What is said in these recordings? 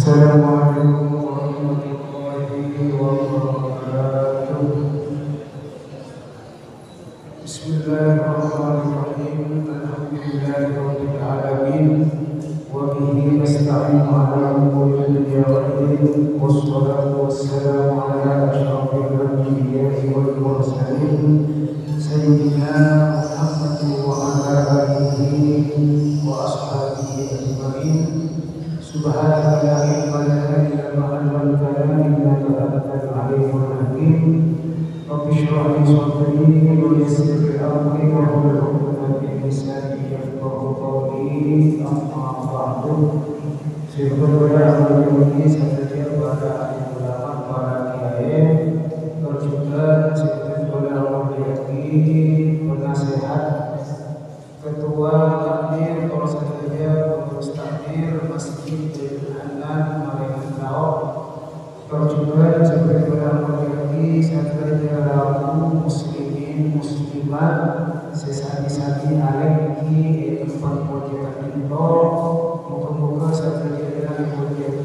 Assalamualaikum warahmatullahi wabarakatuh. Bismillahirrahmanirrahim. Alhamdulillahirabbil alamin. Wa bihi nasta'inu ala umuri dunya wad din. Wassalatu wassalamu ala asyrafil anbiya'i wal mursalin. Sayyidina Muhammad wa ala alihi wa ashabihi ajma'in. Subhanaka la ilma lana illa ma 'allamtana innaka antal alimul hakim. Rabbi shrah li sadri wa yassir li amri wahlul 'uqdatam min lisani yafqahu qawli. Amma ba'du. Sebenarnya ini saja pada ulama para kiai berjuga sebenarnya Allah diyakini penasehat ketua takmir kalau saja pengurus takmir masjid Baitul Hanan Marehan Laok berjuga sebagaimana menjadi saja rabu muslimin muslimat sesadi-sadi alek di tempat wajib itu moga-moga saja dengan wajib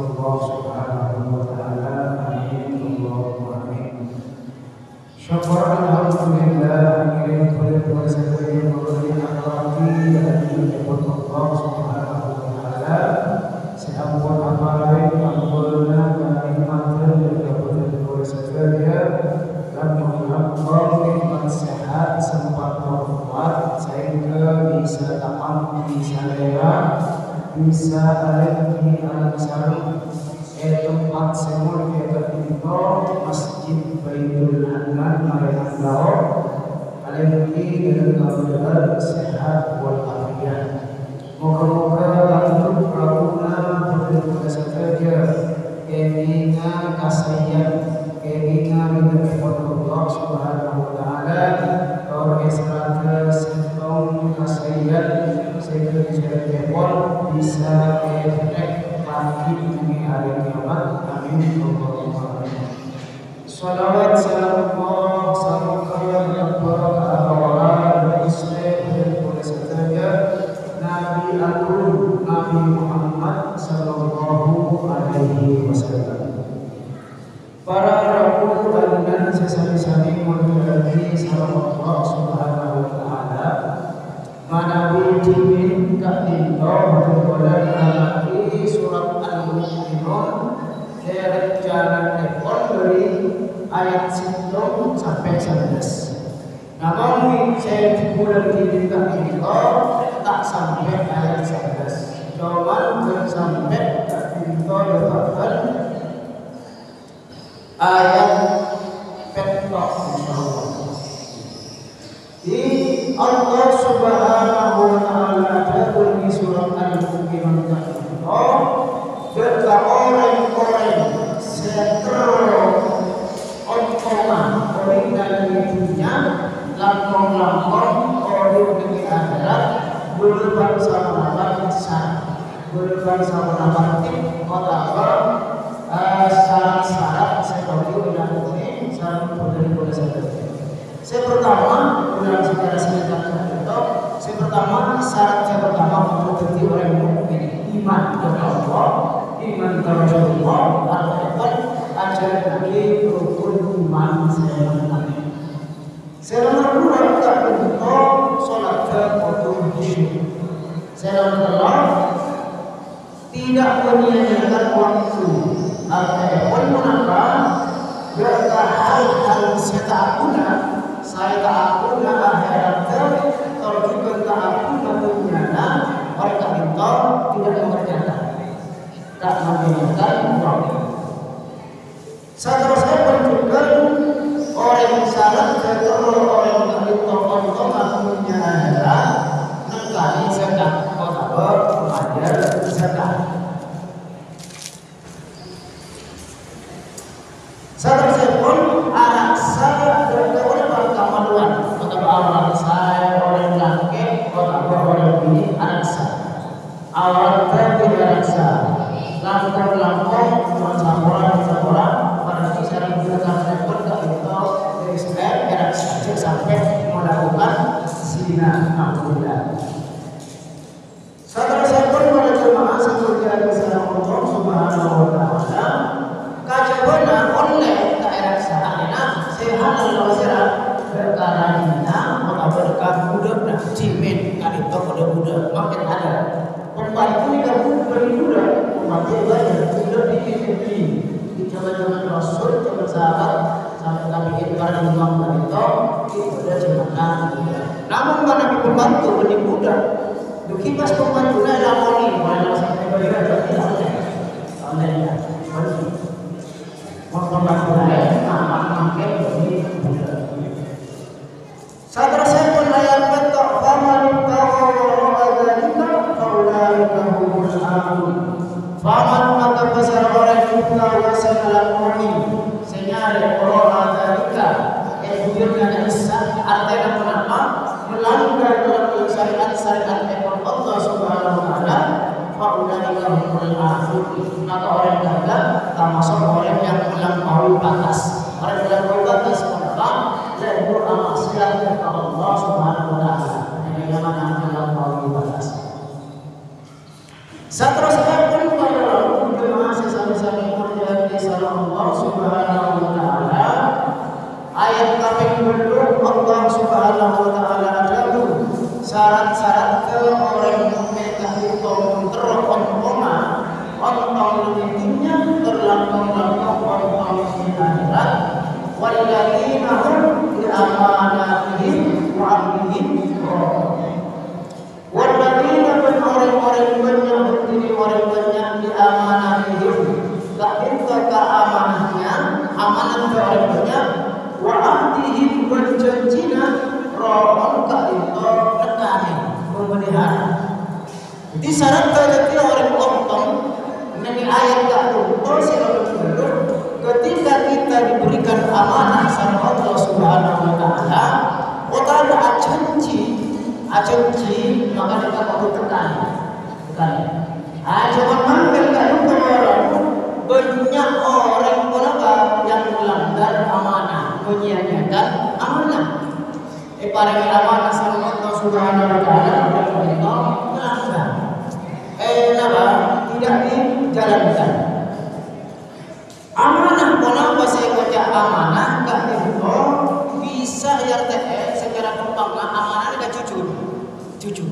Allah Subhanahu wa taala. Amin Allahumma amin. Syukur alhamdulillah kirim kepada saudara yang memberi akhlaki dan menyebut Allah Subhanahu wa taala. Seampun apa lain ampuna kenikmatan yang dapat kepada saudara dan mengampun nikmat sehat sempat berbuat sehingga bisa tamat bisa lewat bisa lagi anak sarung tempat semua kita itu masjid Baitul Hanan Marehan Laok alaihi dengan keadaan sehat walafiat. Moga-moga lanjut prabuna berdoa saja keinginan kasayang keinginan dengan Allah Subhanahu wa taala orang Israel sentong kasayang sehingga bisa efek pagi ini hari kiamat. Amin Allahumma amin. Salawat salam Allah salam kepada Islam dan kepada saudara Nabi Agung Nabi Muhammad sallallahu alaihi wasallam. Para rabu dan sesami-sami mengucapkan salam Allah Subhanahu wa taala. Manawi dimin katinto berbulan lagi surat Al-Mu'minun dari jalan ekor dari ayat 1 sampai 11. Namun saya di bulan diminta katinto tak sampai ayat 11. Cuman sampai katinto letakkan ayat petok insyaallah. Di Allah Subhanahu wa taala dalam surat Al-Mu'minun itu kepada orang-orang setro ontongan orang dalam dunia lampung-lampung orang di akhirat berubah sama bangsa berubah sama batin otak syarat-syarat seperti undang ini syarat boleh saja. Saya pertama dalam sejarah sejarah itu, saya pertama syarat yang pertama untuk menjadi orang mukmin iman kepada Allah, iman kepada Rasulullah, atau ajaran Nabi rukun iman saya mengenai. Saya nomor dua kita untuk sholat waktu khusyuk. Saya nomor dua tidak menyia-nyiakan waktu. Artinya mengapa berkah hal-hal setakuna saya tak guna akhirat kalau juga tak guna dunia mereka itu tidak mengerjakan tak mengerjakan waktu. Saya menunjukkan orang yang salah atau orang yang itu dunia akhirat nekani sedang mengajar sedang. Saya pun anak saya berkawan pertamaduan kata orang saya orang laki kata orang ini anak saya awal tidak anak saya lampung orang pada kisaran kita pun tak itu dari Israel anak saya sampai melakukan zina alhamdulillah. Saudara saya pun pada jemaah sesuai dengan Allah Subhanahu muda umatnya banyak tidak dikit-dikit di zaman Rasul, zaman sahabat sampai tabi'in para imam dan itu udah cuman namun mana pembantu beli muda dukipas pembantunya lakoni mana sampai bayar tidak oleh ya mau pembantu lain makin beli muda saat saya pun ayat kata faman faman maka besar orang kita wasana lakoni senyare orang adalika bujurnya Isa artinya kenapa melanggar dalam syariat ekor Allah Subhanahu wa taala faulaika humul aafun maka orang gagal termasuk orang yang melampaui batas orang yang melampaui batas kenapa yaitu maksiat kepada Allah Subhanahu wa taala yang mana melampaui batas. Seterusnya pun pada lalu jemaah sesama-sama yang disalam Allah Subhanahu wa taala ayat kami belum Allah Subhanahu wa taala adalah syarat-syarat ke orang mukmin itu terompong-ontonga ontong lebihnya terlampau-lampau ontong di akhirat walladzina hum bi amanatihim wa ahdihim walladzina orang-orang banyak berdiri orang banyak di amanatihim gak minta keamanannya amanat ke orang banyak wa ahdihim berjanjina rohon ka itu nekani memelihara. Jadi syarat ketika orang ontong dari ayat tak tuntut ketika kita diberikan amanah sama Allah Subhanahu wa taala otara ajanji maka kita perlu tekan jangan mampir kalau orang banyak orang yang melanggar amanah menyia-nyiakan amanah paling amanah sama Allah Subhanahu wa taala melanggar tidak dijalankan amanah kenapa saya baca amanah kan itu bisa RTE secara gampang amanah enggak jujur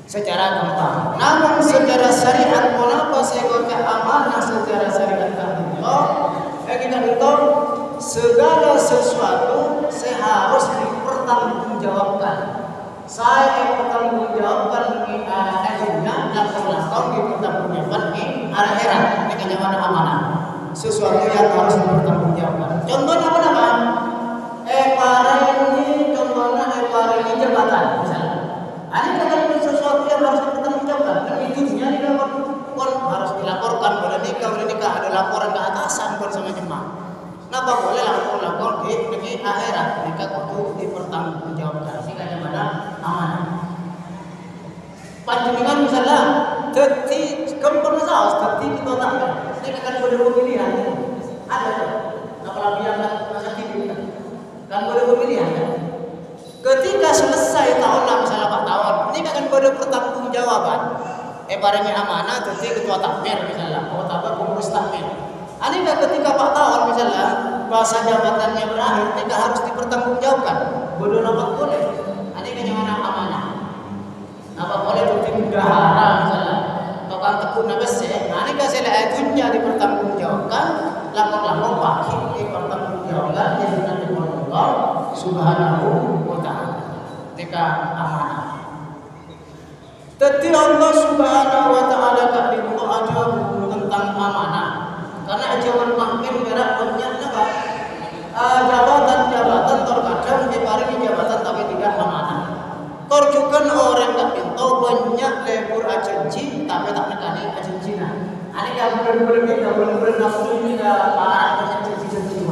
secara gampang namun secara syariat kenapa saya baca amanah secara syariat kan kita itu segala sesuatu saya harus dipertanggungjawabkan saya bertanggungjawabkan di dunia dan langsung dipertanggungjawabkan di akhirat ini kenyamanan amanah sesuatu yang harus dipertanggungjawabkan contohnya apa? Para ini jabatan misalnya ini kan sesuatu yang harus dipertanggungjawabkan dan hidupnya harus dilaporkan boleh nikah ada laporan ke atasan bersama jemaah kenapa boleh lapor di akhirat mereka kudu dipertanggungjawabkan sehingga kenyamanan amanah panjenengan misalnya jadi kempur saus jadi kita tak ini akan boleh pemilihan ada apalagi yang masa TV kan boleh pemilihan ketika selesai tahun misalnya 4 tahun ini akan boleh pertanggungjawaban barangnya amanah jadi ketua takmir misalnya atau pengurus takmir ini ketika 4 tahun misalnya masa jabatannya berakhir ini harus dipertanggungjawabkan bodoh nampak boleh ini kenyamanan amanah nampak boleh jadi bendahara misalnya tukang tekun besar ini kasih dunia dipertanggungjawabkan lapor-lapor pagi dipertanggungjawabkan yang nanti Allah Subhanahu wa taala ketika amanah jadi Allah Subhanahu wa taala tak dibuka aja tentang amanah karena zaman makin berat banyak jabatan terkadang diparingi jabatan tapi tidak amanah terjukan orang tak pintu banyak lebur ajanji tapi tak nekani ajanjina ini gak boleh nafsu ini gak parah banyak janji-janji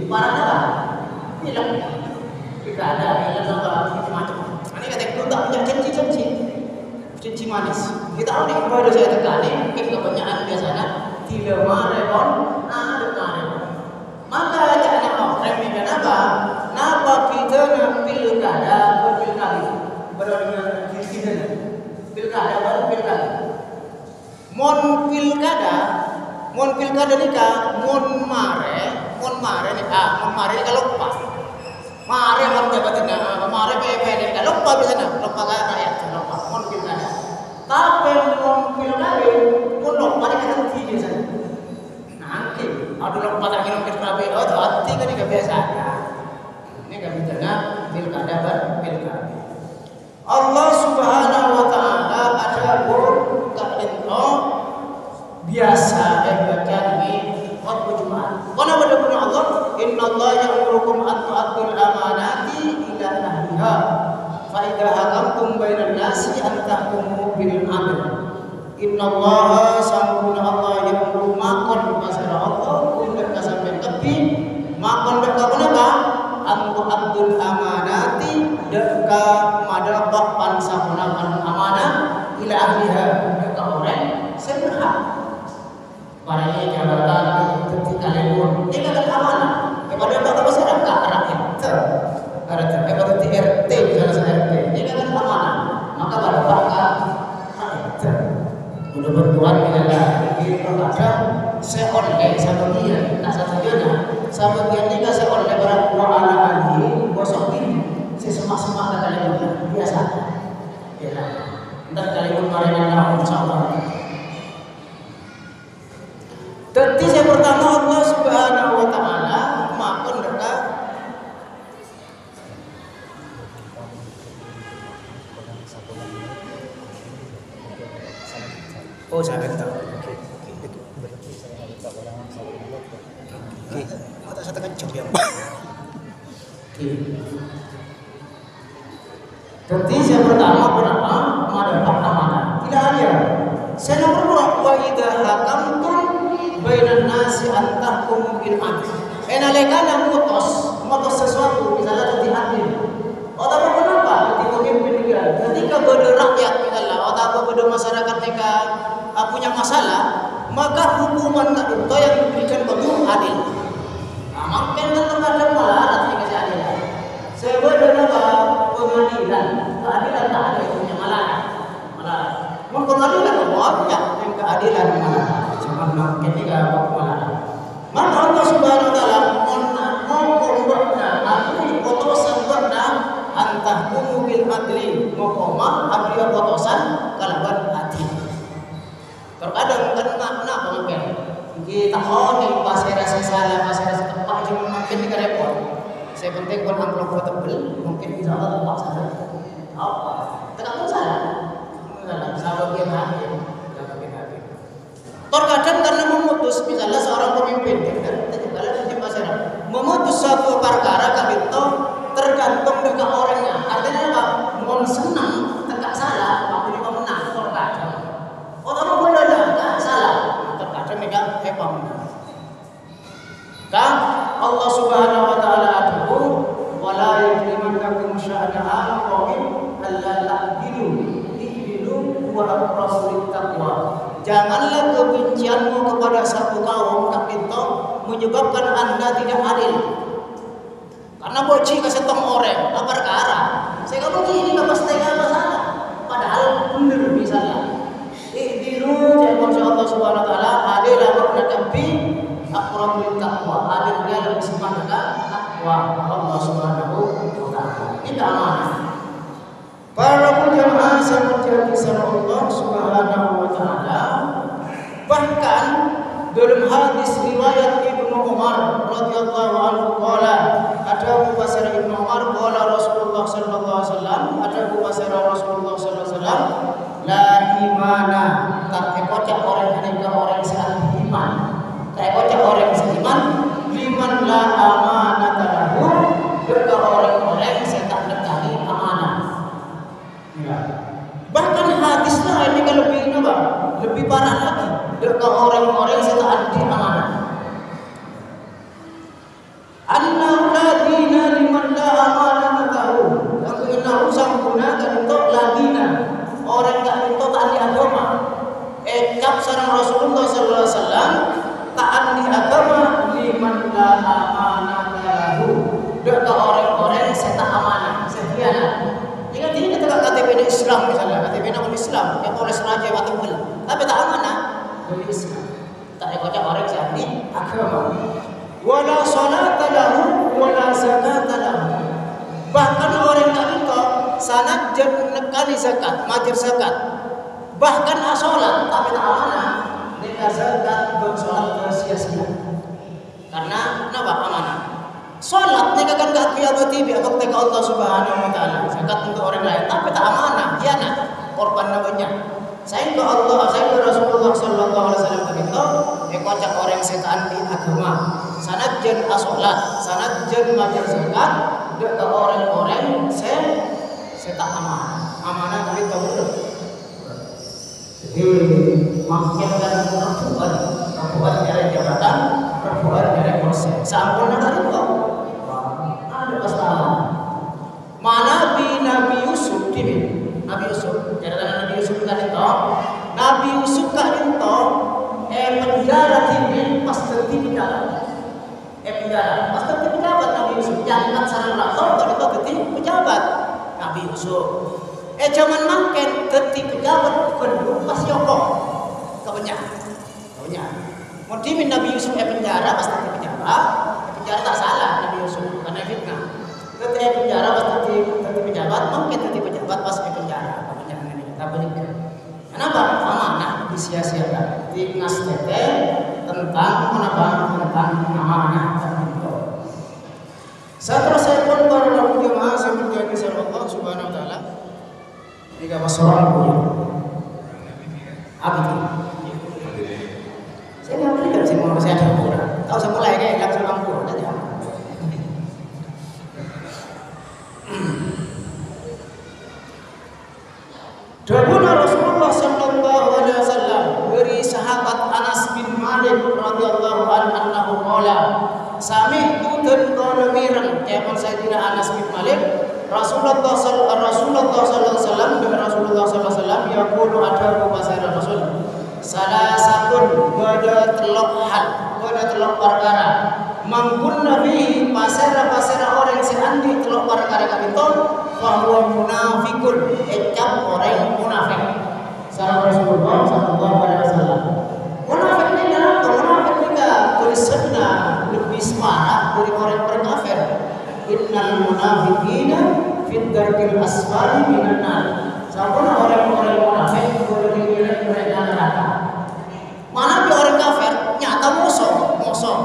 parah apa? Bilang tidak ada macam-macam ini kata itu tak punya janji manis kita ini pada saya tekani mungkin kebanyakan biasanya tidak marepon maka caranya orang ini kenapa kita pilkada baru pilkada mon pilkada nikah mon mare nih kalau pas mare mon jabatan mare PPD kalau lupa bisa lupa rakyat lupa mon pilkada tapi mon biasanya. Ini kami dengar pilkada berpilkada. Allah Subhanahu wa taala ada ka'into biasa baca di khutbah Jumat. Karena benar Allah, innallaha ya'murukum an tu'addul amanati ila ahliha. Fa idza hakamtum bainan nasi an tahkumu bil 'adl. Innallaha sampuna Allah ya'muru makon pasara Allah kundak kasampean tepi makon dak kapunapa an tu'addul amanati deka madaqah pansahunakan amanah ila ahliha deka orang sing berhak. Parane jabatan ketika lembur ini kan amanah kepada bangsa masyarakat rakyat. Karena kepada RT misalnya RT ini kan amanah. Maka pada bangsa rakyat. Udah bertuan dengan kita ada seorang sama dia tak satu sama dia ini kasih oleh berat wala ali bosok ini sesemak-semak kali biasa ya entar kali kemarin Allah insyaallah. Jadi saya pertama Allah Subhanahu wa taala maafkan mereka oh saya tahu oke atau saya tekan jam ya. Jadi yang pertama berapa mendapat amanah tidak ada. Saya nomor dua wa idza hakamtum bainan nasi an tahkumu bil 'adl. Enalekana mutus sesuatu misalnya jadi adil. Atau kenapa? Ketika pemimpin ketika pada rakyat misalnya atau pada masyarakat mereka punya masalah, maka hukuman itu yang diberikan betul adil. Makin terkadang malah dikasih adilan. Sebenarnya pengadilan, keadilan tak ada punya malah. Mau pengadilan apa? Ya, yang keadilan malah. Cuma makin tidak malah. Maka Allah Subhanahu wa taala mengkombatna ahli potosan berna antah bil adli mokoma abdi potosan kalaban adil. Terkadang kenapa mungkin kita yang pasir rasa salah pasir rasa tepat cuma mungkin tidak repot. Saya penting pun amplop tebel mungkin bisa Allah tepat saja. Apa? Tidak pun salah. Salah. Sahabat yang hadir. Terkadang karena memutus misalnya seorang pemimpin, kalau di pasir memutus suatu perkara itu tergantung dengan orangnya. Artinya apa? Mau senang tidak salah, aku juga menang terkadang. Orang boleh tidak salah. Mereka hebat. Kan Allah Subhanahu wa taala atuhu wala yajrimannakum sya'na'an qawmin alla ta'dilu ihdilu wa aqrabu taqwa. Janganlah kebencianmu kepada satu kaum itu menyebabkan Anda tidak adil. Karena boci kasih tong orang, apa perkara? Saya kamu ini enggak pasti apa salah. Padahal benar misalnya. Ihdilu jangan Allah Subhanahu wa taala adil makna tapi aqrabul taqwa. Adil dia lebih sifat takwa Allah Subhanahu wa taala. Ini amanah. Para jamaah seperti Allah Subhanahu wa taala. Bahkan dalam hadis riwayat Ibnu Umar radhiyallahu anhu qala ada mufasir Ibnu Umar qala Rasulullah sallallahu alaihi wasallam ada mufasir Rasulullah sallallahu alaihi wasallam la imana tak kocak orang yang orang sehat iman tak kocak orang seiman liman la amanata lahu ke orang-orang yang tak nekani amanah ya. Bahkan hadis lain ini lebih parah lagi ke orang-orang yang tak adil amanah. Annahu la dina liman la amanata lahu aku innahu sampuna kan untuk ladina orang tak itu taat agama. Cap sareng Rasulullah sallallahu alaihi wasallam taat di agama liman la amanata lahu. Dek orang-orang yang tak amanah, sekianat. Ingat ini ketika KTP Islam misalnya, KTP non Islam, yang oleh raja atau bel, tapi tak amanah dari Islam. Tak kocak orang yang agama. Wala salata lahu wala zakata lahu. Bahkan orang tak itu sanad dan nekani zakat, majir zakat. Bahkan asolat tapi tak amanah. Nek zakat dan salat sia-sia. Karena kenapa amanah? Sholat ni kan gak kiabati bi abak tega Allah Subhanahu wa taala. Zakat untuk orang lain tapi tak amanah, khianat, korban namanya. Saya ke Allah, saya ke Rasulullah sallallahu alaihi wasallam begitu, kocak orang setan di agama. Sanadjan asolat, sanadjan majar zakat, dek orang-orang setan amanah. Amanah dari tauhid. Jadi makin dan perbuatan dari jabatan, perbuatan dari proses. Sampurna dari itu. Ada pastinya. Mana Nabi Yusuf ini? Nabi Yusuf. Cerita Nabi Yusuf kan itu. Nabi Yusuf kan itu. Penjara ini pas terti penjara. Penjara pas terti pejabat Nabi Yusuf. Jangan sarang rakyat kalau itu terti pejabat Nabi Yusuf. Zaman makin terti pejabat bukan pas Yoko. Kebanyakan. Mungkin Nabi Yusuf penjara pas terti pejabat. Penjara tak salah Nabi Yusuf karena fitnah. Ketika penjara pas terti pejabat, mungkin terti pejabat pas penjara. Kenapa? Amanah disia-siakan. Di nastete tentang amanah. Seterusnya pun para jemaah seperti yang disebut Allah Subhanahu wa taala. Jika masalah punya. Apa itu? Saya nggak belajar sih mau saya ada pura. Tahu saya mulai kayak langsung kampur aja. Dahulu Rasulullah sallallahu alaihi wasallam beri sahabat Anas bin Malik radhiyallahu anhu qala sami'tu dan mirang kapan Sayyidina Anas bin Malik Rasulullah sallallahu alaihi wasallam dengan Rasulullah sallallahu alaihi wasallam yaqulu ada bahasa Rasul salasatun bada telok perkara mangkunna fihi pasara orang seandi telok perkara itu bahwa munafikun ecap orang munafik. Sahabat Rasulullah sallallahu alaihi wasallam. Munafik ini adalah munafik juga tulisannya lebih semarak dari orang-orang kafir. Innal munafiqina fid darkil asfali minan nar. Sahabat orang-orang munafik berdiri mereka neraka. Mana orang kafir nyata musuh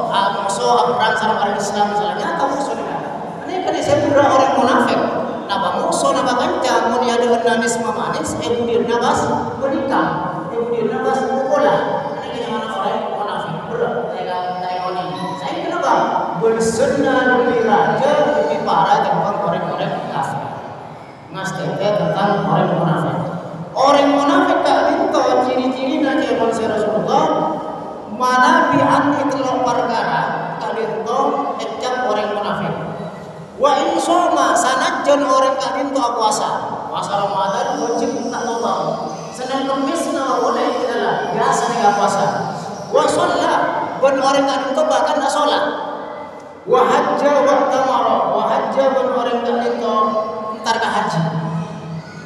perang sama orang Islam misalnya nyata musuh negara. Ini kan disebut orang munafik. Napa musuh napa kancam mun ya dengan manis manis kemudian nabas menikah kemudian nabas bola ini kan orang munafik berat kayak ini saya kenapa bersunnah lebih raja lebih parah tentang orang-orang kafir nastete tentang orang munafik tak minta ciri-cirinya kayak bangsa Rasulullah mana bi'anti telur perkara tak minta ecap orang munafik. Wa in soma sanadjan orang kadin to puasa Ramadan wajib tak total. Senin Kamis na boleh adalah biasa enggak puasa. Wa shalla ben orang kadin to bahkan tak salat. Wa hajja wa tamara wa hajja ben orang kadin to entar ka haji.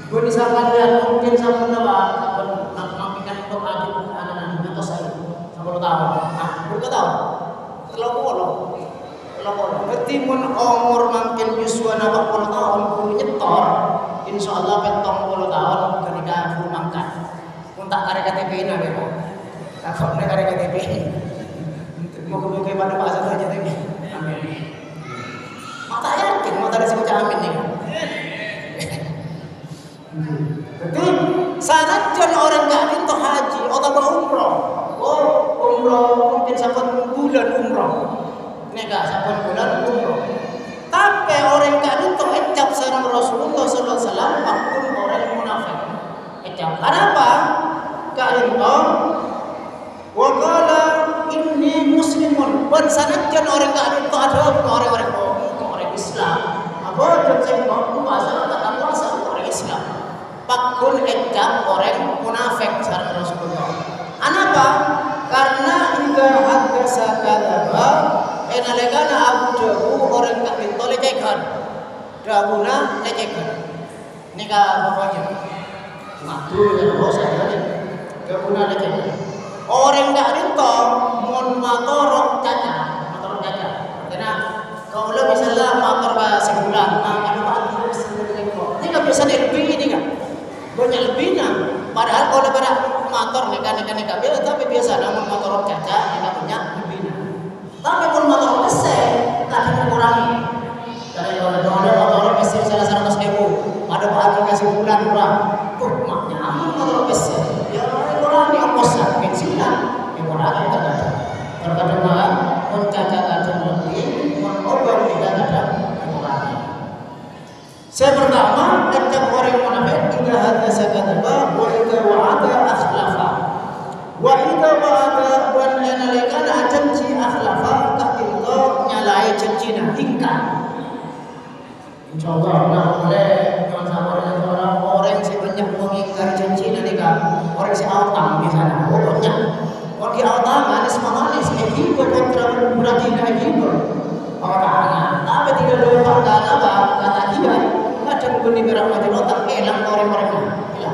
Ben misalkan dia mungkin sama nawa nak mampikan itu haji anak-anak atau saya 10 tahun. Berapa tahun? 30. Berarti mun umur makin yuswa 40 tahun kudu nyetor insyaallah petong 10 tahun ketika kudu mangkat mun tak karek KTP na bebo takok na karek KTP mau ke pada bahasa saja tadi amin mata yakin mata ada sing amin nih berarti sanadjan orang kadin to haji atau umroh mungkin sampai bulan umroh nega saban bulan umroh. Tapi orang kadin to ecap sareng Rasulullah sallallahu alaihi wasallam akun orang munafik. Ecap. Kenapa? Kadin to wa qala inni muslimun. Ban sanadjan orang kadin to ada orang Islam. Apa dan saya mau bahasa tak puasa orang Islam. Pakun ecap orang munafik sareng Rasulullah. Kenapa? Karena idza hadatsa kadzaba enalegana Abu Dawu orang kadin to lecehkan. Dawuna lecehkan. Nika pokoknya. Matu ya bos saya ni. Dawuna lecehkan. Orang kadin to mun motor caca. Karena kalau misalnya motor ba sebulan, kan nika bisa lebih ini kan. Banyak lebihnya. Padahal kalau pada motor nika tapi biasa namun motor caca nika punya lebihnya. Tapi pun motor besar akan mengurangi. Karena kalau motor mesin salah 100.000, ada bahan kasih bulan kurang. Maknya aman motor mesin. Ya mengurangi ongkosnya, bensinnya mengurangi terkadang malah mencacat lebih, mengobang tidak ada mengurangi. Saya pertama, tentang orang munafik, idza hadza kadzaba wa idza wa'ada akhlafa. Wa idza wa'ada wan nalika janji akhlafa tak itu nyalai janjina ingkar. Insyaallah nah boleh teman-teman orang yang banyak mengingkar janji nalika orang si autang di sana. Pokoknya orang di autang manis manis itu kontra berarti itu. Orang tapi tidak lupa kata dia macam bunyi merah macam otak elang orang-orangnya.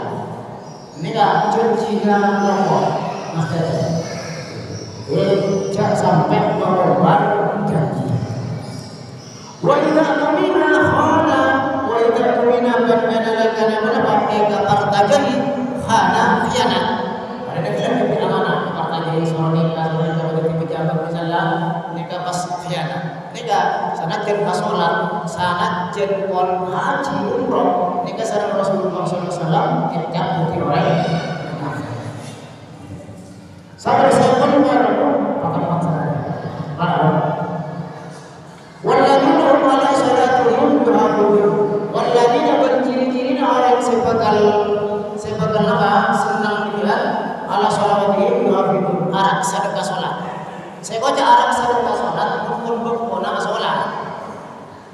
Ini kan janjinya lapor. Jangan sampai mengorban janji. Wa idza tumina khana wa idza tumina bana lakana menapa eka artajani khana khianat. Ada yang bilang amanah artajani soalnya kalau kita pejabat misalnya nikah pas khianat. Nikah sanad jen salat, sanad jen pon haji umroh. Nikah sareng Rasulullah sallallahu alaihi wasallam tidak bukti orang. Sampai saya pun akan masalah. Walladzina hum ala salatihim yuhafizun. Walladzina berciri-ciri orang sebakal apa? Senang dia ala salatihim yuhafizun. Arak sedekah salat. Saya baca arak sedekah salat pun pona salat.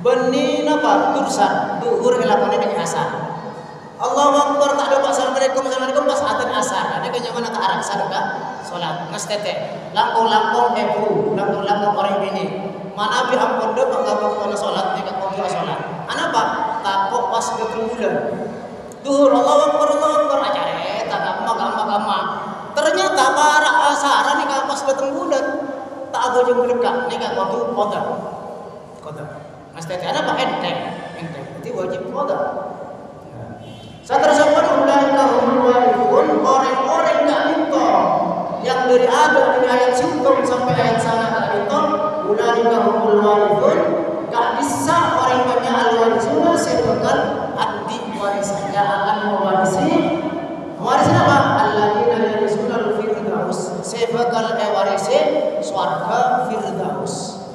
Benih napa? Tursan, duhur elakane dengan asar. Allahu Akbar tak ada assalamualaikum pas adzan asar. Ada kenyaman tak arak sedekah salat. Mas tete, langkong-langkong ebu, langkong-langkong orang ini. Mana bi ampun dek anggap kena salat dekat waktu salat. Anapa? Takut pas betul bulan. Duhur Allahu Akbar acara tak gamma. Ternyata para asaran nih pas betul bulan. Tak ada yang berdekat nih waktu qadar. Mas tete apa enteng. Jadi wajib qadar. Satrasapun ulaika humul warithun, orang-orang gak minta yang dari ada dari ayat sintom sampai ayat sana gak minta. Ulaika humul warithun, gak bisa orang banyak al-warithun sebabkan adik warisannya akan mewarisi apa? Alladzina yarisuna al-firdaus, sebabkan warisi swarga firdaus.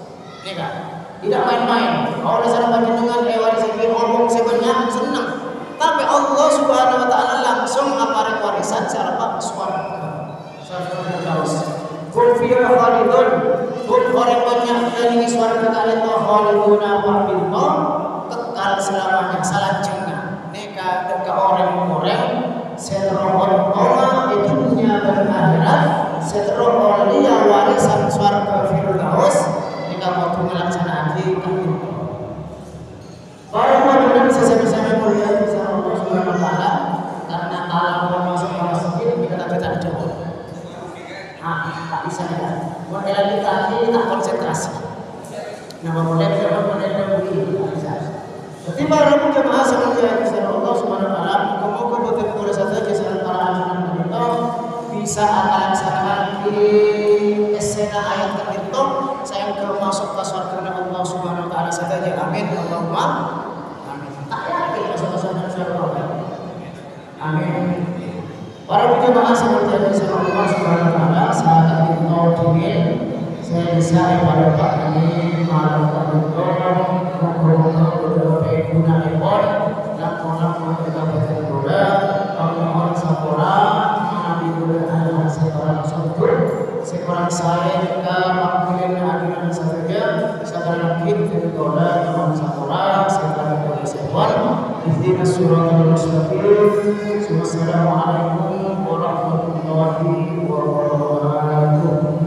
Ini kan? Tidak main-main. Kalau dasar panjenengan warisi ngomong sebanyak senang. Tapi Allah Subhanahu wa taala langsung aparek warisan secara swarga. Swarga firdaus. Hum fiha khalidun. Hum orang banyak dari swarga kalian khaliduna wa billah kekal selamanya salanjengna. Neka deka orang-orang setelah orang itu dunia dan akhirat setelah orang dia warisan swarga firdaus neka mau melaksanakan kita. Para hadirin sesama-sama mulia di sana Allah Subhanahu wa taala karena alam masuk masjid kita tidak jauh. Tak bisa ya. Model kita ini tak konsentrasi. Nama model begini tak bisa. Jadi para jemaah sekalian di sana Allah Subhanahu wa taala semoga betul-betul saja kisaran para ajunan kita bisa akan laksanakan di esena ayat tertentu saya masuk ke surga Allah Subhanahu wa taala saja. Amin. Allahumma amin. Para jemaah sekalian di sana Allah Subhanahu wa taala saat kita ingin saya bisa pada Pak ini malam ngobrol guna ekor dan orang kita berdoa orang sapora nabi berdoa seorang syukur seorang saya juga panggilan ajunan saja sekarang kita berdoa orang sapora sekarang kita sebuah ihdinas siratal mustaqim. Assalamualaikum warahmatullahi wabarakatuh.